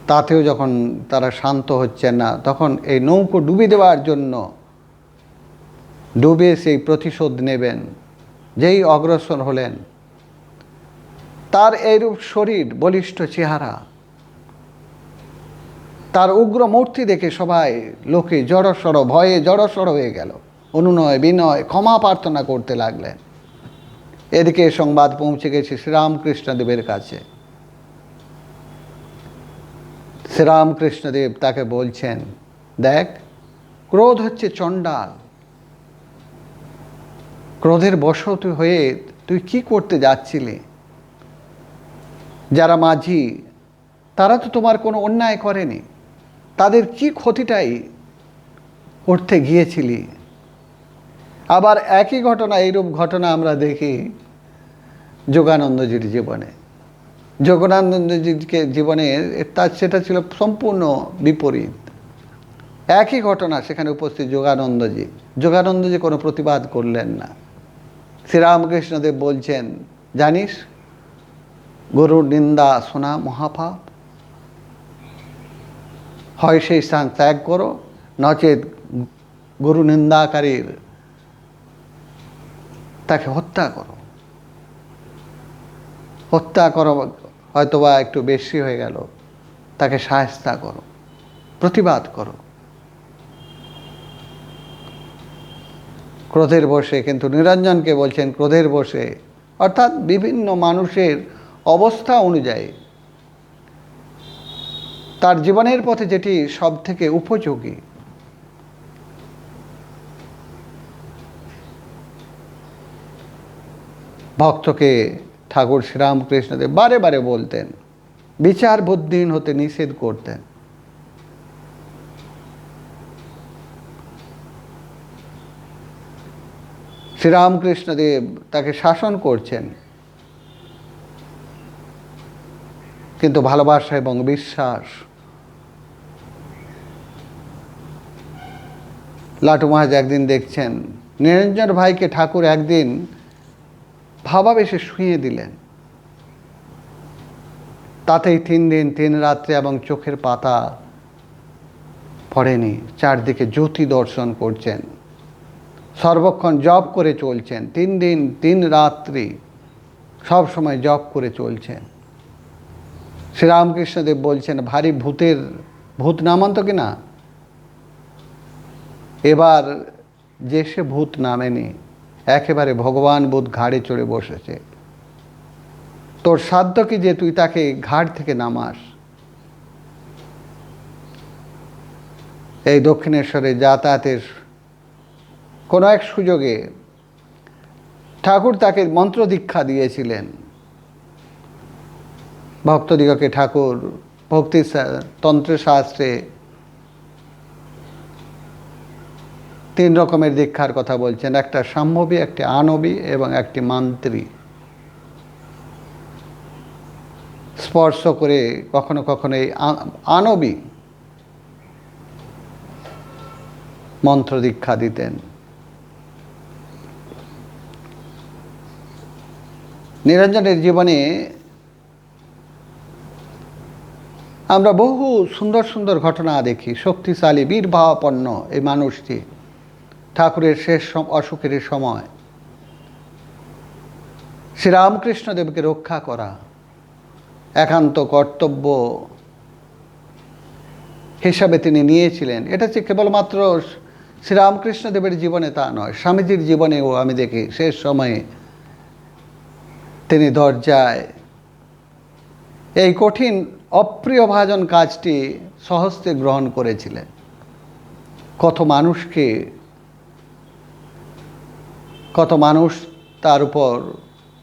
তাতেও যখন তারা শান্ত হচ্ছেন না, তখন এই নৌকো ডুবে দেওয়ার জন্য, ডুবে সেই প্রতিশোধ নেবেন, যেই অগ্রসর হলেন, তার এইরূপ শরীর, বলিষ্ঠ চেহারা, তার উগ্র মূর্তি দেখে সবাই লোকে জড়সড়, ভয়ে জড়সড় হয়ে গেল, অনুনয় বিনয় ক্ষমা প্রার্থনা করতে লাগলেন। এদিকে সংবাদ পৌঁছে গেছে শ্রীরামকৃষ্ণদেবের কাছে। শ্রীরামকৃষ্ণদেব তাকে বলছেন, দেখ, ক্রোধ হচ্ছে চণ্ডাল, ক্রোধের বশত হয়ে তুই কি করতে যাচ্ছিলি? যারা মাঝি, তারা তো তোমার কোনো অন্যায় করেনি, তাদের কি ক্ষতিটাই করতে গিয়েছিলি? আবার একই ঘটনা, এইরূপ ঘটনা আমরা দেখি যোগানন্দজির জীবনে। যোগানন্দজিকে জীবনে তার সেটা ছিল সম্পূর্ণ বিপরীত। একই ঘটনা, সেখানে উপস্থিত যোগানন্দজি কোনো প্রতিবাদ করলেন না। শ্রীরামকৃষ্ণদেব বলছেন, জানিস গুরুর নিন্দা শোনা মহাপাপ, হয় সেই স্থান ত্যাগ করো, নচেত গুরু নিন্দাকারীর তাকে হত্যা করো। হত্যা করো হয়তোবা একটু বেশি হয়ে গেল, তাকে শায়েস্তা করো, প্রতিবাদ করো। ক্রোধের বশে, কিন্তু নিরঞ্জনকে বলছেন ক্রোধের বশে, অর্থাৎ বিভিন্ন মানুষের অবস্থা অনুযায়ী তার জীবনের পথে যেটি সব থেকে উপযোগী, ভক্তকে ঠাকুর শ্রীরামকৃষ্ণদেব বারে বারে বলতেন, বিচার বুদ্ধিহীন হতে নিষেধ করতেন। শ্রীরামকৃষ্ণদেব তাকে শাসন করছেন, কিন্তু ভালোবাসা এবং বিশ্বাস। লাটু মহারাজ একদিন দেখছেন নিরঞ্জন ভাইকে ঠাকুর একদিন ভাবাবেশে শুইয়ে দিলেন, তাতেই 3 দিন 3 রাত্রে এবং চোখের পাতা পড়েনি, চারদিকে জ্যোতি দর্শন করছেন, সর্বক্ষণ জপ করে চলছেন, 3 দিন 3 রাত্রি সব সময় জপ করে চলছেন। শ্রীরামকৃষ্ণদেব বলছেন, ভারী ভূত নামান তো কিনা? এবার যে সে ভূত নামেনি, একেবারে ভগবান বুধ ঘাড়ে চড়ে বসেছে। তোর সাধ্য কি যে তুই তাকে ঘাট থেকে নামাস? এই দক্ষিণেশ্বরে যাতায়াতের কোনো এক সুযোগে ঠাকুর তাকে মন্ত্র দীক্ষা দিয়েছিলেন। ভক্তদিগকে ঠাকুর ভক্তি তন্ত্রশাস্ত্রে 3 রকমের দীক্ষার কথা বলছেন, একটা সাম্যবী, একটি আনবী এবং একটি মান্ত্রী। স্পর্শ করে কখনো কখনো এই আনবী মন্ত্র দীক্ষা দিতেন। নিরঞ্জনের জীবনে আমরা বহু সুন্দর সুন্দর ঘটনা দেখি। শক্তিশালী, বীরভাবাপন্ন এই মানুষটি ঠাকুরের শেষ অসুখের সময় শ্রীরামকৃষ্ণদেবকে রক্ষা করা একান্ত কর্তব্য হিসাবে তিনি নিয়েছিলেন। এটা যে কেবলমাত্র শ্রীরামকৃষ্ণদেবের জীবনে তা নয়, স্বামীজির জীবনেও আমি দেখি শেষ সময়ে তিনি দরজায় এই কঠিন অপ্রিয়ভাজন কাজটি সহস্তে গ্রহণ করেছিলেন। কত মানুষ তার উপর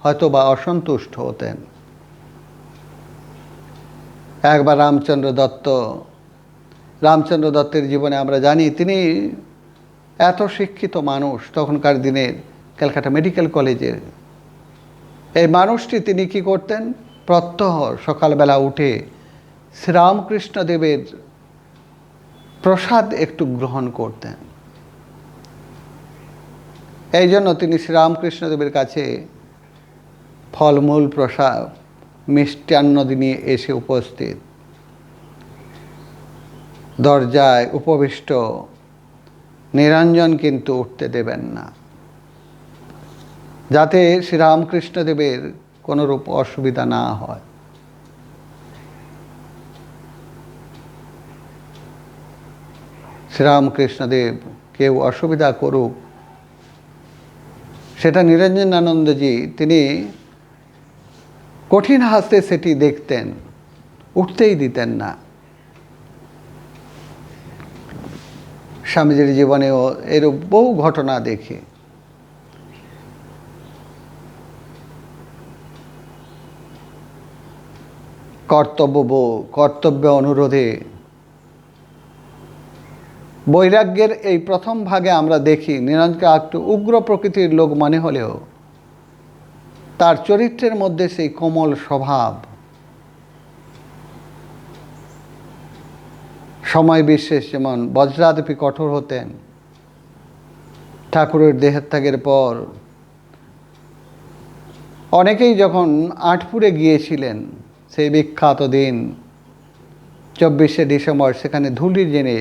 হয়তো বা অসন্তুষ্ট হতেন। একবার রামচন্দ্র দত্তের জীবনে আমরা জানি তিনি এত শিক্ষিত মানুষ, তখনকার দিনের ক্যালকাটা মেডিকেল কলেজের এই মানুষটি, তিনি কি করতেন? প্রত্যহ সকালবেলা উঠে শ্রীরামকৃষ্ণদেবের প্রসাদ একটু গ্রহণ করতেন। এই জন্য তিনি শ্রীরামকৃষ্ণদেবের কাছে ফলমূল, প্রসাদ, মিষ্টান্ন নিয়ে এসে উপস্থিত, দরজায় উপবিষ্ট নিরঞ্জন কিন্তু উঠতে দেবেন না, যাতে শ্রীরামকৃষ্ণদেবের কোনোরূপ অসুবিধা না হয়। শ্রীরামকৃষ্ণদেব কেউ অসুবিধা করুক, সেটা নিরঞ্জনানন্দজি তিনি কঠিন হাসতে সেটি দেখতেন, উঠতেই দিতেন না। স্বামীজির জীবনেও এরূপ বহু ঘটনা দেখি। কর্তব্য অনুরোধে বৈরাগ্যের এই প্রথম ভাগে আমরা দেখি নিরঞ্জনকে একটু উগ্র প্রকৃতির লোক মনে হলেও তার চরিত্রের মধ্যে সেই কোমল স্বভাব, সময় বিশেষ যেমন বজ্রাদপি কঠোর হতেন। ঠাকুরের দেহত্যাগের পর অনেকেই যখন আটপুরে গিয়েছিলেন, সেই বিখ্যাত দিন 24শে ডিসেম্বর, সেখানে ধুলি জেনে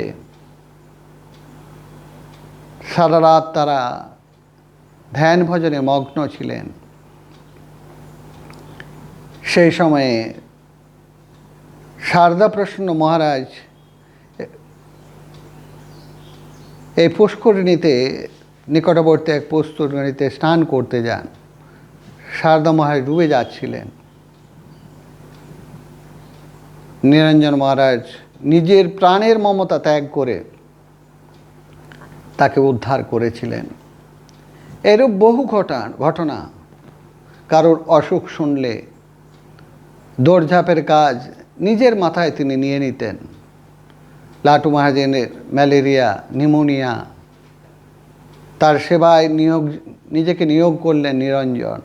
সারা রাত তারা ধ্যান ভজনে মগ্ন ছিলেন। সেই সময়ে শারদাপ্রসন্ন মহারাজ এই পুষ্করিণীতে, নিকটবর্তী এক পুষ্করিণীতে স্নান করতে যান। শারদা মহারাজ ডুবে যাচ্ছিলেন। নিরঞ্জন মহারাজ নিজের প্রাণের মমতা ত্যাগ করে তাকে উদ্ধার করেছিলেন। এরূপ বহু ঘটনা। কারোর অসুখ শুনলে দৌড়ঝাঁপের কাজ নিজের মাথায় তিনি নিয়ে নিতেন। লাটু মহাজনের ম্যালেরিয়া, নিউমোনিয়া, তার সেবায় নিজেকে নিয়োগ করলেন নিরঞ্জন।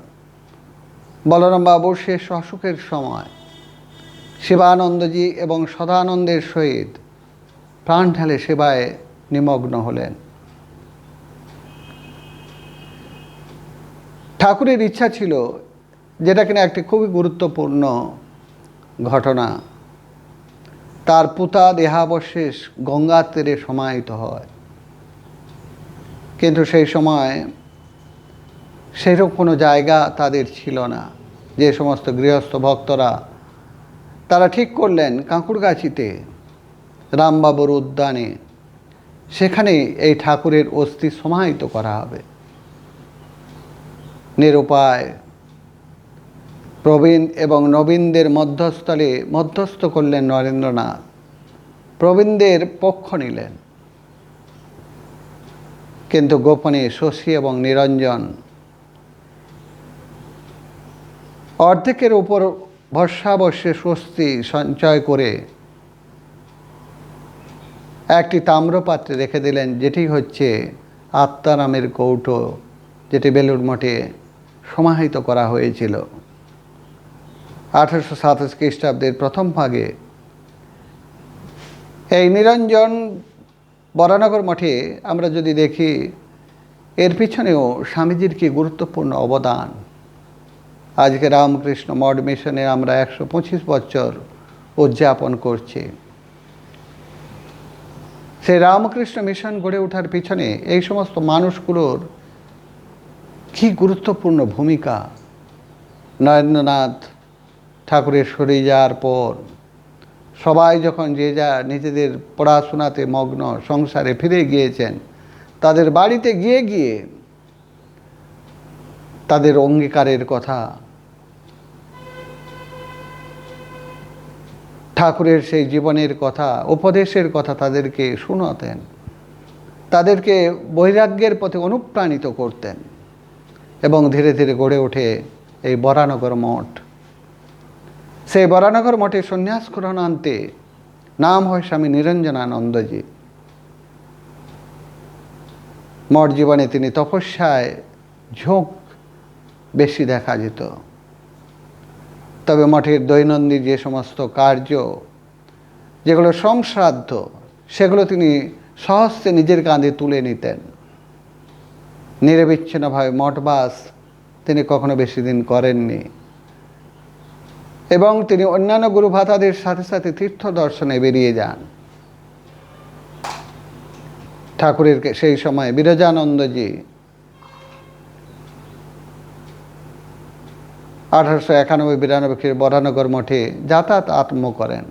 বলরামবাবুর শেষ অসুখের সময় শিবানন্দজি এবং সদানন্দের সহিত প্রাণ ঢালে সেবায় নিমগ্ন হলেন। ঠাকুরের ইচ্ছা ছিল, যেটা কিনা একটি খুবই গুরুত্বপূর্ণ ঘটনা, তার পুতা দেহাবশেষ গঙ্গার তীরে সমাহিত হয়। কিন্তু সেই সময় সেরকম কোনো জায়গা তাদের ছিল না। যে সমস্ত গৃহস্থ ভক্তরা, তারা ঠিক করলেন কাঁকুড়গাছিতে রামবাবুর উদ্যানে, সেখানে এই ঠাকুরের অস্থি সমাহিত করা হবে। নিরুপায় প্রবীণ এবং নবীনদের মধ্যস্থ করলেন নরেন্দ্রনাথ। প্রবীণদের পক্ষ নিলেন, কিন্তু গোপনে শশী এবং নিরঞ্জন অর্ধেকের উপর ভরসাবশ্যে স্বস্তি সঞ্চয় করে একটি তাম্রপাত্রে রেখে দিলেন, যেটি হচ্ছে আত্মারামের কৌটো, যেটি বেলুড় মঠে সমাহিত করা হয়েছিল 1827 খ্রিস্টাব্দের প্রথম ভাগে। এই নিরঞ্জন বরানগর মঠে আমরা যদি দেখি, এর পিছনেও স্বামীজির কি গুরুত্বপূর্ণ অবদান। আজকে রামকৃষ্ণ মঠ মিশনে আমরা 125 বছর উদযাপন করছি। সেই রামকৃষ্ণ মিশন গড়ে ওঠার পিছনে এই সমস্ত মানুষগুলোর কি গুরুত্বপূর্ণ ভূমিকা। নরেন্দ্রনাথ ঠাকুরের সরে যাওয়ার পর সবাই যখন যে যা নিজেদের পড়াশোনাতে মগ্ন, সংসারে ফিরে গিয়েছেন, তাদের বাড়িতে গিয়ে গিয়ে তাদের অঙ্গীকারের কথা, ঠাকুরের সেই জীবনের কথা, উপদেশের কথা তাদেরকে শোনাতেন, তাদেরকে বৈরাগ্যের পথে অনুপ্রাণিত করতেন। এবং ধীরে ধীরে গড়ে ওঠে এই বরানগর মঠ। সেই বরানগর মঠে সন্ন্যাস গ্রহণান্তে নাম হয় স্বামী নিরঞ্জনানন্দজি। মঠ জীবনে তিনি তপস্যায় ঝোঁক বেশি দেখা যেত। তবে মঠের দৈনন্দিন যে সমস্ত কার্য, যেগুলো শ্রমশ্রাদ্ধ, সেগুলো তিনি সহস্তে নিজের কাঁধে তুলে নিতেন। নিরবিচ্ছিন্নভাবে মঠবাস তিনি কখনো বেশি দিন করেননি। এবং তিনি অন্যান্য গুরু ভাতাদের সাথে সাথে তীর্থ দর্শনে বেরিয়ে যান। ঠাকুরের সেই সময় বিরজানন্দজি 1891-92 বরানগর মঠে যাতায়াত আরম্ভ করেন।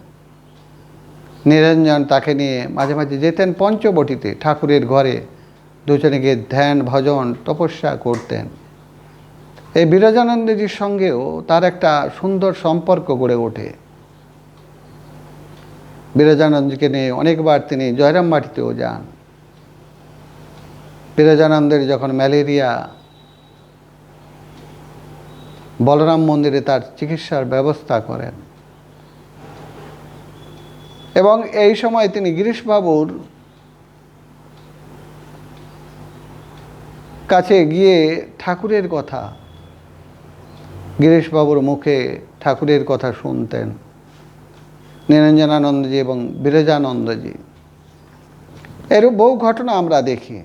নিরঞ্জন তাকে নিয়ে মাঝে মাঝে যেতেন পঞ্চবটিতে, ঠাকুরের ঘরে দুজনে গিয়ে ধ্যান, ভজন, তপস্যা করতেন। এই বিরজানন্দজির সঙ্গেও তার একটা সুন্দর সম্পর্ক গড়ে ওঠে। বিরজানন্দকে নিয়ে অনেকবার তিনি জয়রামবাটিতেও যান। বিরজানন্দের যখন ম্যালেরিয়া, বলরাম মন্দিরে তার চিকিৎসার ব্যবস্থা করেন। এবং এই সময় তিনি গিরিশবাবুর কাছে গিয়ে ঠাকুরের কথা, গিরিশবাবুর মুখে ঠাকুরের কথা শুনতেন নিরঞ্জনানন্দজি এবং বিরজানন্দজি। এরূপ বহু ঘটনা আমরা দেখি।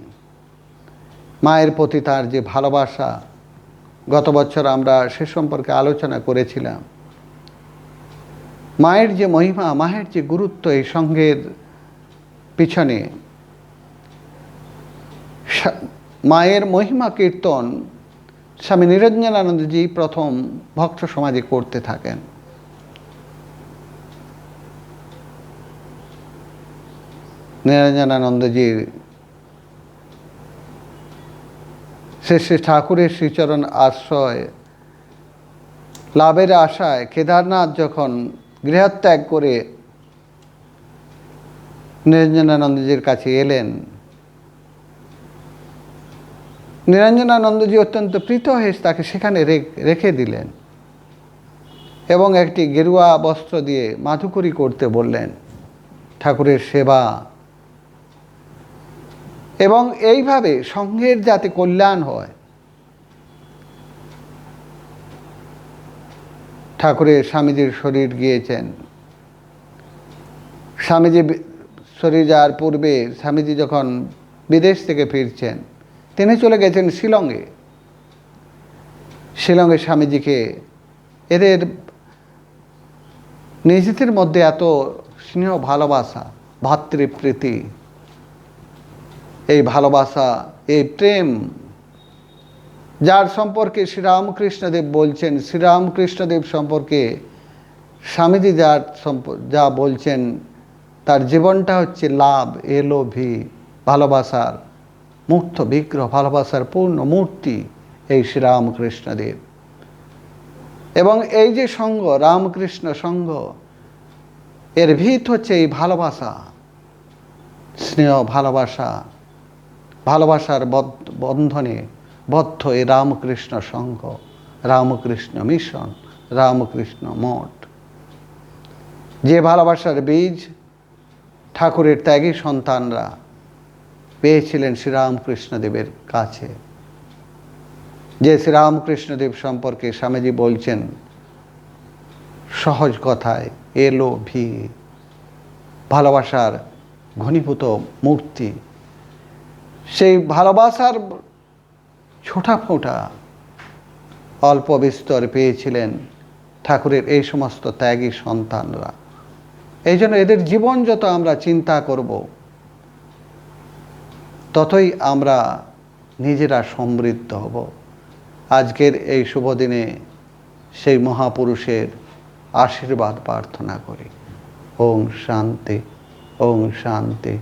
মায়ের প্রতি তার যে ভালোবাসা, গত বছর আমরা সে সম্পর্কে আলোচনা করেছিলাম। মায়ের যে মহিমা, মায়ের যে গুরুত্ব, এই সঙ্গের পিছনে মায়ের মহিমা কীর্তন স্বামী নিরঞ্জনানন্দজি প্রথম ভক্ত সমাজে করতে থাকেন। নিরঞ্জনানন্দজির শ্রী ঠাকুরের শ্রীচরণ আশ্রয় লাভের আশায় কেদারনাথ যখন গৃহত্যাগ করে নিরঞ্জনানন্দজির কাছে এলেন, নিরঞ্জনানন্দজি অত্যন্ত প্রীত হয়ে তাকে সেখানে রেখে দিলেন এবং একটি গেরুয়া বস্ত্র দিয়ে মাধুকরী করতে বললেন, ঠাকুরের সেবা। এবং এইভাবে সঙ্ঘের যাতে কল্যাণ হয়, ঠাকুরের স্বামীজির শরীর গিয়েছেন। স্বামীজি শরীর যাওয়ার পূর্বে স্বামীজি যখন বিদেশ থেকে ফিরছেন, তিনি চলে গেছেন শিলংয়ে। শিলংয়ে স্বামীজিকে এদের নিজেদের মধ্যে এত স্নেহ, ভালোবাসা, ভাতৃপ্রীতি, এই ভালোবাসা, এই প্রেম, যার সম্পর্কে শ্রীরামকৃষ্ণদেব বলছেন, শ্রীরামকৃষ্ণদেব সম্পর্কে স্বামীজি যা বলছেন, তার জীবনটা হচ্ছে লাভ, এলোভি, ভালোবাসার মূর্ত বিগ্রহ, ভালোবাসার পূর্ণ মূর্তি এই শ্রীরামকৃষ্ণদেব। এবং এই যে সঙ্গ, রামকৃষ্ণ সঙ্গ, এর ভিত হচ্ছে এই ভালোবাসা, স্নেহ, ভালোবাসা, ভালোবাসার বন্ধনে বদ্ধ এই রামকৃষ্ণ সঙ্ঘ, রামকৃষ্ণ মিশন, রামকৃষ্ণ মঠ। যে ভালোবাসার বীজ ঠাকুরের ত্যাগী সন্তানরা পেয়েছিলেন শ্রীরামকৃষ্ণদেবের কাছে। যে শ্রীরামকৃষ্ণদেব সম্পর্কে স্বামীজি বলছেন সহজ কথায়, এলো ভি, ভালোবাসার ঘনীভূত মূর্তি। সেই ভালোবাসার ছোটা ফোঁটা অল্প বিস্তর পেয়েছিলেন ঠাকুরের এই সমস্ত ত্যাগী সন্তানরা। এই জন্য এদের জীবন যত আমরা চিন্তা করব, ততই আমরা নিজেরা সমৃদ্ধ হব। আজকের এই শুভ দিনে সেই মহাপুরুষের আশীর্বাদ প্রার্থনা করি। ওং শান্তি, ওং শান্তি।